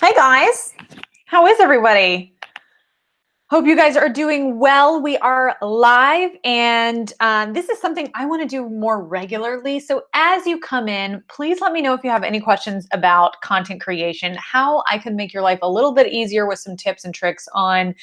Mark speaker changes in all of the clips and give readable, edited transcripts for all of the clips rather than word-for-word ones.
Speaker 1: Hey guys, how is everybody? Hope you guys are doing well. We are live, and this is something I want to do more regularly. So as you come in, please let me know if you have any questions about content creation, how I can make your life a little bit easier with some tips and tricks on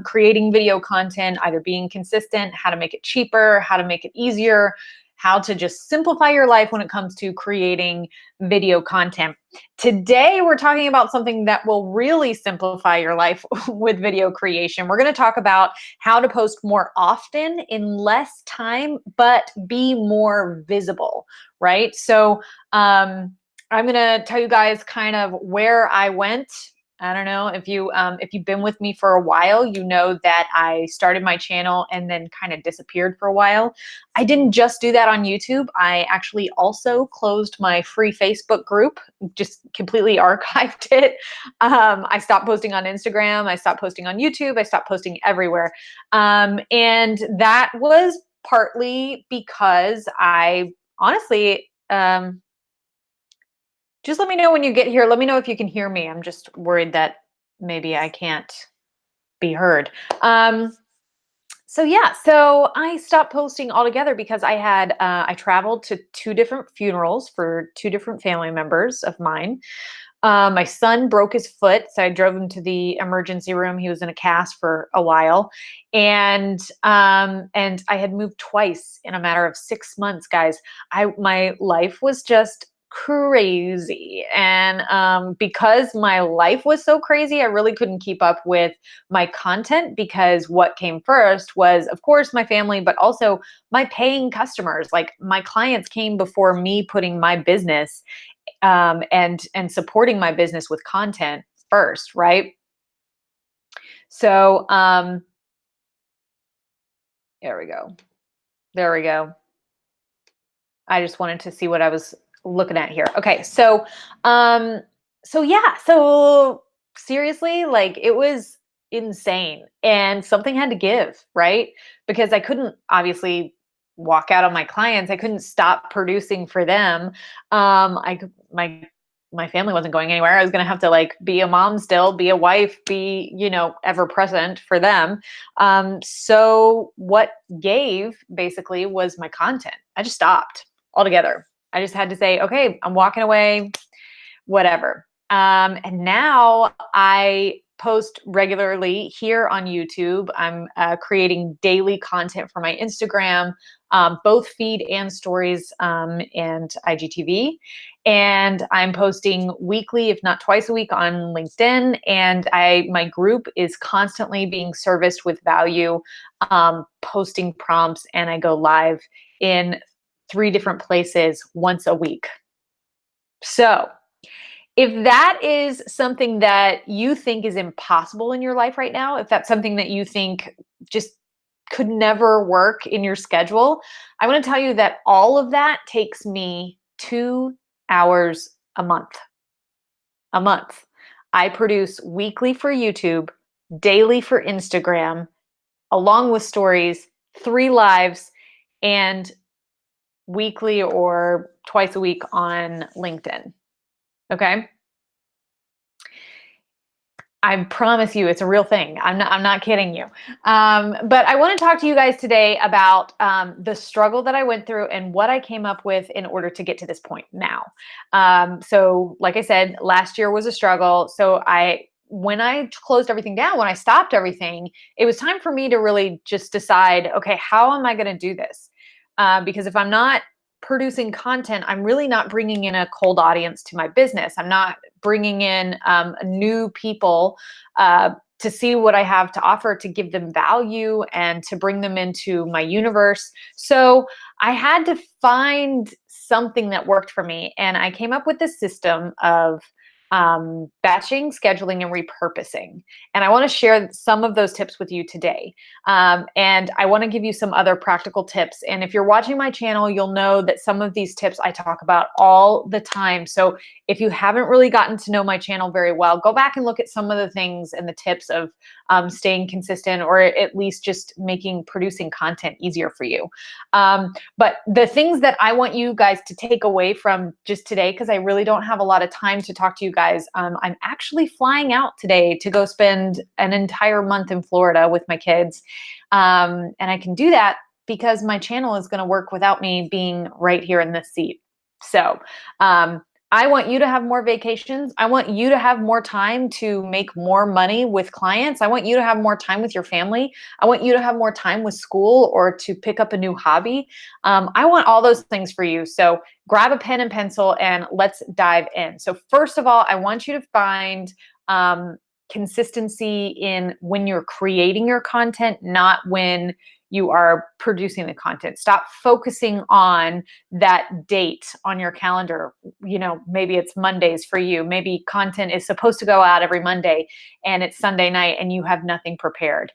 Speaker 1: creating video content, either being consistent, how to make it cheaper, how to make it easier, how to just simplify your life when it comes to creating video content. Today, we're talking about something that will really simplify your life with video creation. We're going to talk about how to post more often in less time, but be more visible, right? So I'm going to tell you guys kind of where I went. I don't know if you've been with me for a while, you know that I started my channel and then kind of disappeared for a while. I didn't just do that on YouTube. I actually also closed my free Facebook group, just completely archived it. I stopped posting on Instagram. I stopped posting on YouTube. I stopped posting everywhere. And that was partly because I honestly, just let me know when you get here. Let me know if you can hear me. I'm just worried that maybe I can't be heard. So I stopped posting altogether because I traveled to two different funerals for two different family members of mine. My son broke his foot, so I drove him to the emergency room. He was in a cast for a while, and I had moved twice in a matter of 6 months, guys. My life was just crazy, and because my life was so crazy, I really couldn't keep up with my content because what came first was, of course, my family, but also my paying customers. Like my clients came before me putting my business and supporting my business with content first, right? So there we go. There we go. I just wanted to see what I was looking at here. Okay, so seriously, like it was insane and something had to give, right? Because I couldn't obviously walk out on my clients. I couldn't stop producing for them. My family wasn't going anywhere. I was going to have to like be a mom still, be a wife, be, ever present for them. So what gave basically was my content. I just stopped altogether. I just had to say, okay, I'm walking away, whatever. And now I post regularly here on YouTube. I'm creating daily content for my Instagram, both feed and stories, and IGTV. And I'm posting weekly, if not twice a week, on LinkedIn. And my group is constantly being serviced with value, posting prompts, and I go live in 3 different places once a week. So if that is something that you think is impossible in your life right now, if that's something that you think just could never work in your schedule, I want to tell you that all of that takes me 2 hours a month. A month. I produce weekly for YouTube, daily for Instagram, along with stories, 3 lives, and weekly or twice a week on LinkedIn. Okay? I promise you it's a real thing. I'm not kidding you. But I want to talk to you guys today about the struggle that I went through and what I came up with in order to get to this point now. So like I said, last year was a struggle. So when I closed everything down, when I stopped everything, it was time for me to really just decide, okay, how am I going to do this? Because if I'm not producing content, I'm really not bringing in a cold audience to my business. I'm not bringing in new people to see what I have to offer, to give them value and to bring them into my universe. So I had to find something that worked for me. And I came up with this system of batching, scheduling, and repurposing. And I want to share some of those tips with you today. And I want to give you some other practical tips. And if you're watching my channel, you'll know that some of these tips I talk about all the time. So if you haven't really gotten to know my channel very well, go back and look at some of the things and the tips of staying consistent, or at least just making producing content easier for you. But the things that I want you guys to take away from just today, because I really don't have a lot of time to talk to you guys. I'm actually flying out today to go spend an entire month in Florida with my kids. And I can do that because my channel is going to work without me being right here in this seat. So, I want you to have more vacations. I want you to have more time to make more money with clients. I want you to have more time with your family. I want you to have more time with school or to pick up a new hobby. I want all those things for you. So grab a pen and pencil and let's dive in. So first of all, I want you to find consistency in when you're creating your content, not when you are producing the content. Stop focusing on that date on your calendar. You know, maybe it's Mondays for you. Maybe content is supposed to go out every Monday and it's Sunday night and you have nothing prepared.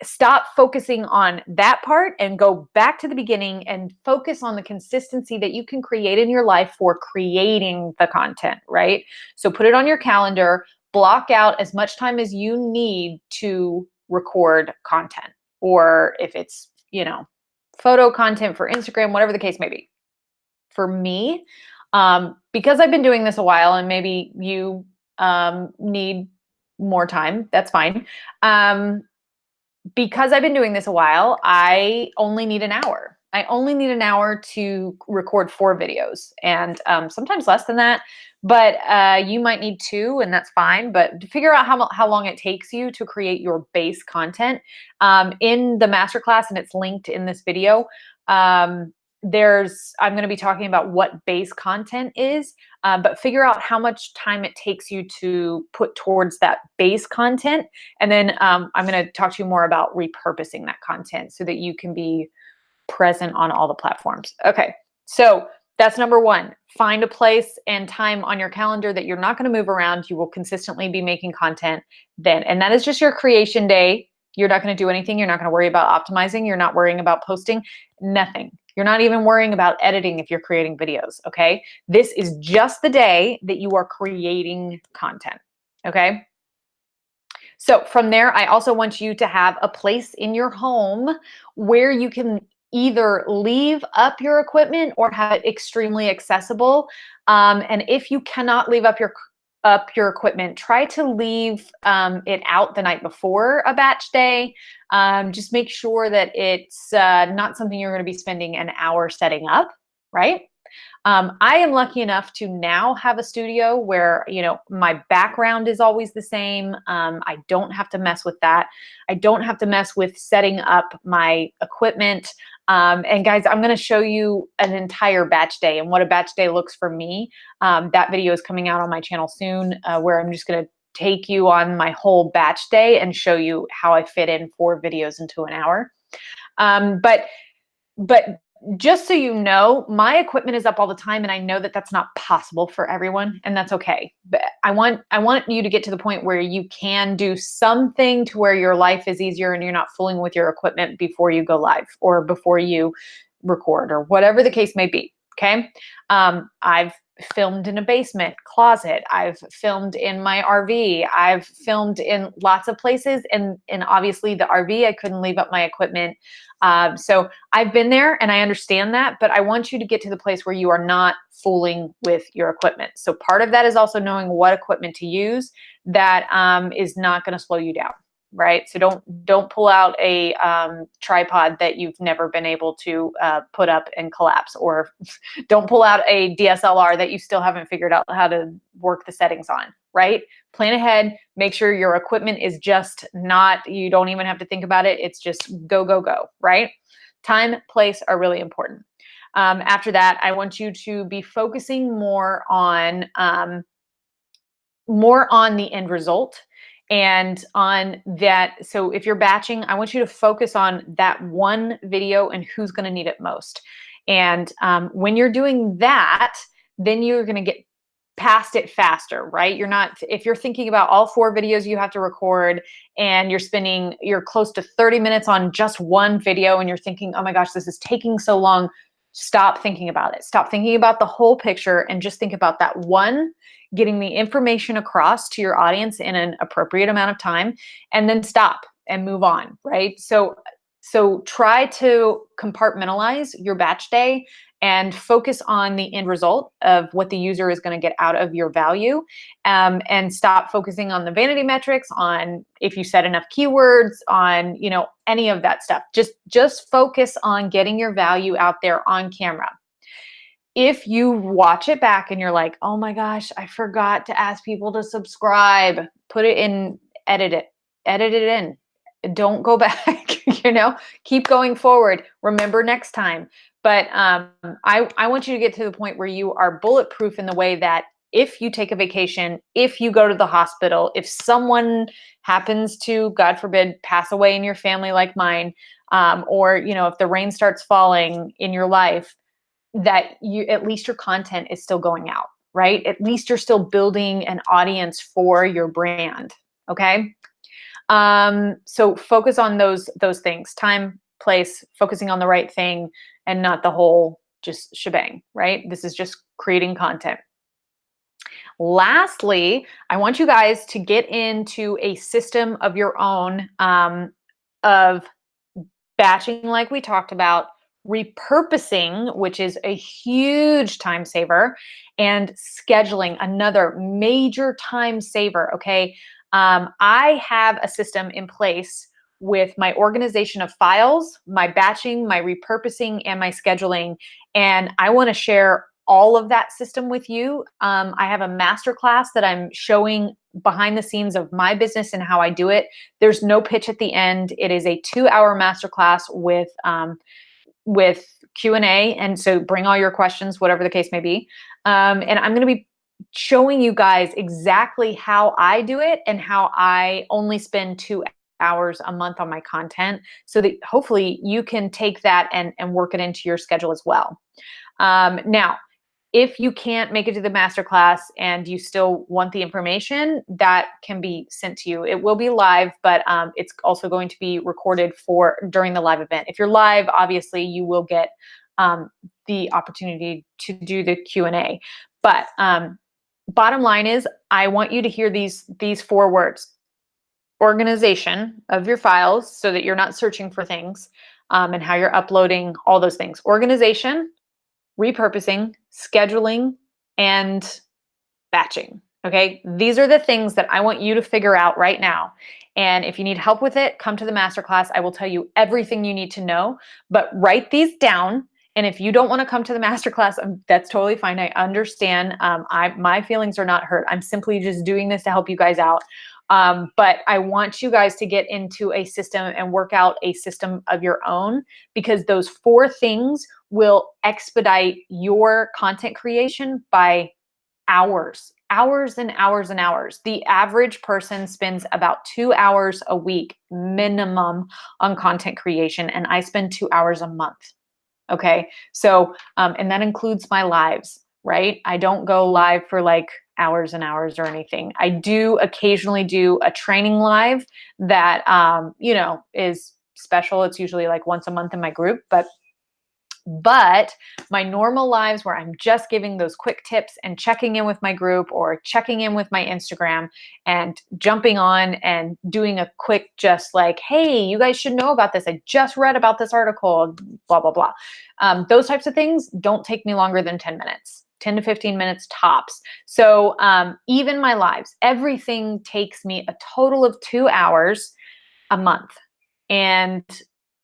Speaker 1: Stop focusing on that part and go back to the beginning and focus on the consistency that you can create in your life for creating the content, right? So put it on your calendar, block out as much time as you need to record content. Or if it's, you know, photo content for Instagram, whatever the case may be. For me, because I've been doing this a while and maybe you need more time, that's fine. Because I've been doing this a while, I only need an hour. I only need an hour to record 4 videos and sometimes less than that. But you might need 2 and that's fine. But figure out how long it takes you to create your base content. In the masterclass, and it's linked in this video, I'm going to be talking about what base content is, but figure out how much time it takes you to put towards that base content. And then I'm going to talk to you more about repurposing that content so that you can be present on all the platforms. Okay, so that's number 1. Find a place and time on your calendar that you're not going to move around. You will consistently be making content then. And that is just your creation day. You're not going to do anything. You're not going to worry about optimizing. You're not worrying about posting. Nothing. You're not even worrying about editing if you're creating videos, okay? This is just the day that you are creating content, okay? So from there, I also want you to have a place in your home where you can either leave up your equipment or have it extremely accessible. And if you cannot leave up your equipment, try to leave it out the night before a batch day. Just make sure that it's not something you're going to be spending an hour setting up, right? I am lucky enough to now have a studio where, you know, my background is always the same. I don't have to mess with that. I don't have to mess with setting up my equipment. And guys, I'm going to show you an entire batch day and what a batch day looks for me. That video is coming out on my channel soon, where I'm just going to take you on my whole batch day and show you how I fit in 4 videos into an hour. But just so you know, my equipment is up all the time, and I know that that's not possible for everyone, and that's okay. But I want you to get to the point where you can do something to where your life is easier and you're not fooling with your equipment before you go live or before you record or whatever the case may be, okay? I've filmed in a basement, closet. I've filmed in my RV. I've filmed in lots of places, and obviously the RV, I couldn't leave up my equipment. So I've been there and I understand that, but I want you to get to the place where you are not fooling with your equipment. So part of that is also knowing what equipment to use that is not going to slow you down. Right? So don't pull out a tripod that you've never been able to put up and collapse, or don't pull out a DSLR that you still haven't figured out how to work the settings on, right? Plan ahead, make sure your equipment is just not, you don't even have to think about it. It's just go, go, go, right? Time, place are really important. After that, I want you to be focusing more on the end result. And on that, so if you're batching, I want you to focus on that one video and who's going to need it most. And when you're doing that, then you're going to get past it faster, right? You're not, if you're thinking about all 4 videos you have to record and you're close to 30 minutes on just one video and you're thinking, oh my gosh, this is taking so long. Stop thinking about it. Stop thinking about the whole picture and just think about that one, getting the information across to your audience in an appropriate amount of time, and then stop and move on, right? So try to compartmentalize your batch day and focus on the end result of what the user is going to get out of your value, and stop focusing on the vanity metrics, on if you said enough keywords, on any of that stuff. Just focus on getting your value out there on camera. If you watch it back and you're like, oh my gosh, I forgot to ask people to subscribe, put it in, edit it in. Don't go back, keep going forward. Remember next time. But I want you to get to the point where you are bulletproof in the way that if you take a vacation, if you go to the hospital, if someone happens to, God forbid, pass away in your family like mine, or if the rain starts falling in your life, that you, at least your content is still going out, right? At least you're still building an audience for your brand. Okay. So focus on those things: time, place, focusing on the right thing, and not the whole just shebang, right? This is just creating content. Lastly, I want you guys to get into a system of your own, of batching, like we talked about, repurposing, which is a huge time saver, and scheduling, another major time saver. Okay. I have a system in place with my organization of files, my batching, my repurposing, and my scheduling. And I want to share all of that system with you. I have a masterclass that I'm showing behind the scenes of my business and how I do it. There's no pitch at the end. It is a 2-hour masterclass with Q&A. And so bring all your questions, whatever the case may be. And I'm going to be showing you guys exactly how I do it and how I only spend 2 hours a month on my content, so that hopefully you can take that and work it into your schedule as well. Now, if you can't make it to the masterclass and you still want the information, that can be sent to you. It will be live, but it's also going to be recorded for during the live event. If you're live, obviously you will get the opportunity to do the Q&A. But bottom line is, I want you to hear these 4 words: organization of your files, so that you're not searching for things, and how you're uploading all those things. Organization, repurposing, scheduling, and batching. Okay. These are the things that I want you to figure out right now. And if you need help with it, come to the masterclass. I will tell you everything you need to know, but write these down. And if you don't want to come to the masterclass, that's totally fine. I understand. My feelings are not hurt. I'm simply just doing this to help you guys out. But I want you guys to get into a system and work out a system of your own, because those 4 things will expedite your content creation by hours and hours and hours. The average person spends about 2 hours a week minimum on content creation, and I spend 2 hours a month. Okay. So, and that includes my lives, right? I don't go live for like hours and hours or anything. I do occasionally do a training live that, is special. It's usually like once a month in my group, but my normal lives where I'm just giving those quick tips and checking in with my group or checking in with my Instagram and jumping on and doing a quick, just like, hey, you guys should know about this. I just read about this article, blah, blah, blah. Those types of things don't take me longer than 10 minutes, 10 to 15 minutes tops. So even my lives, everything takes me a total of 2 hours a month. And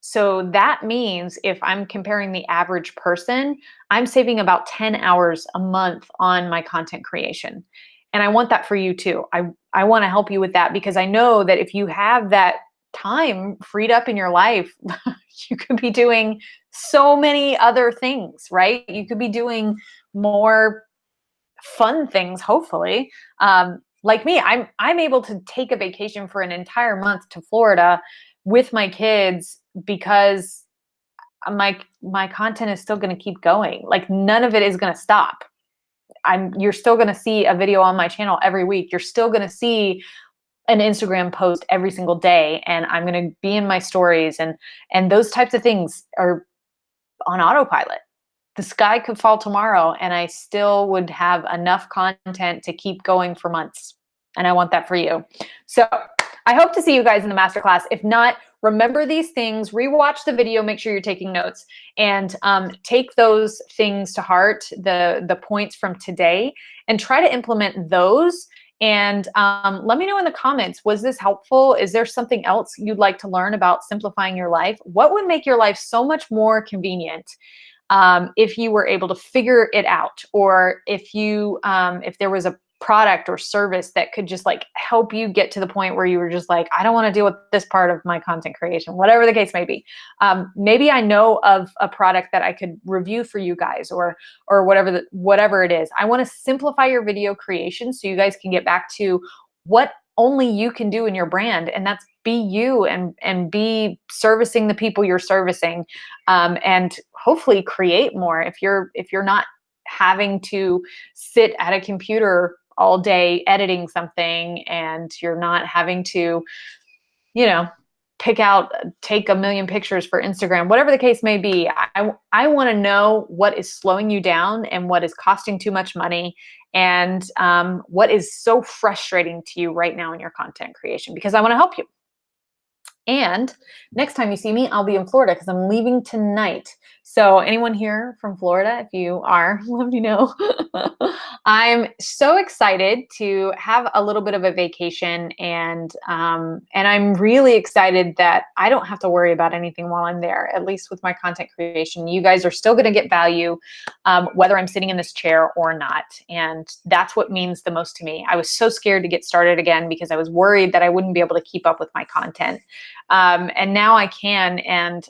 Speaker 1: so that means if I'm comparing the average person, I'm saving about 10 hours a month on my content creation. And I want that for you too. I want to help you with that, because I know that if you have that time freed up in your life, you could be doing so many other things, right? You could be doing more fun things, hopefully. Like me, I'm able to take a vacation for an entire month to Florida with my kids, because my content is still going to keep going. Like none of it is going to stop. You're still going to see a video on my channel every week. You're still going to see an Instagram post every single day, and I'm going to be in my stories, and those types of things are on autopilot. the sky could fall tomorrow and I still would have enough content to keep going for months. And I want that for you. So I hope to see you guys in the masterclass. If not, remember these things, rewatch the video, make sure you're taking notes, and take those things to heart, the points from today, and try to implement those. And let me know in the comments, was this helpful? Is there something else you'd like to learn about simplifying your life? What would make your life so much more convenient if you were able to figure it out, or if there was a product or service that could just like help you get to the point where you were just like, I don't want to deal with this part of my content creation, whatever the case may be. Maybe I know of a product that I could review for you guys, or whatever it is. I want to simplify your video creation so you guys can get back to what only you can do in your brand, and that's be you and be servicing the people you're servicing, and hopefully create more if you're not having to sit at a computer all day editing something, and you're not having to, you know, take a million pictures for Instagram, whatever the case may be. I want to know what is slowing you down and what is costing too much money, and what is so frustrating to you right now in your content creation, because I want to help you. And next time you see me, I'll be in Florida because I'm leaving tonight. So anyone here from Florida, if you are, let me know. I'm so excited to have a little bit of a vacation, and I'm really excited that I don't have to worry about anything while I'm there, at least with my content creation. You guys are still going to get value, whether I'm sitting in this chair or not. And that's what means the most to me. I was so scared to get started again because I was worried that I wouldn't be able to keep up with my content. And now I can, and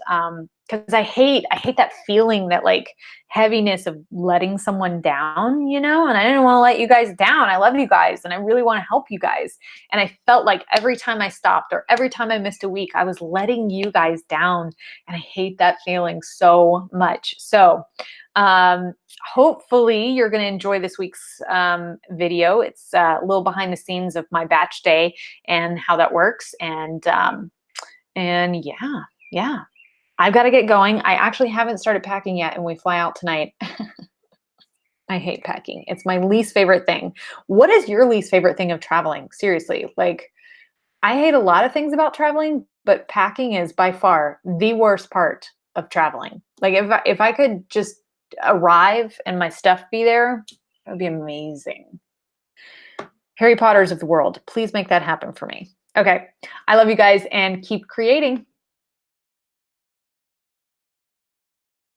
Speaker 1: because I hate that feeling, that like heaviness of letting someone down, and I didn't want to let you guys down. I love you guys and I really want to help you guys. And I felt like every time I stopped or every time I missed a week, I was letting you guys down. And I hate that feeling so much. So hopefully you're going to enjoy this week's video. It's a little behind the scenes of my batch day and how that works. And yeah, I've got to get going. I actually haven't started packing yet, and we fly out tonight. I hate packing. It's my least favorite thing. What is your least favorite thing of traveling? Seriously, like, I hate a lot of things about traveling, but packing is by far the worst part of traveling. Like, if I could just arrive and my stuff be there, that would be amazing. Harry Potters of the world, please make that happen for me. Okay, I love you guys and keep creating.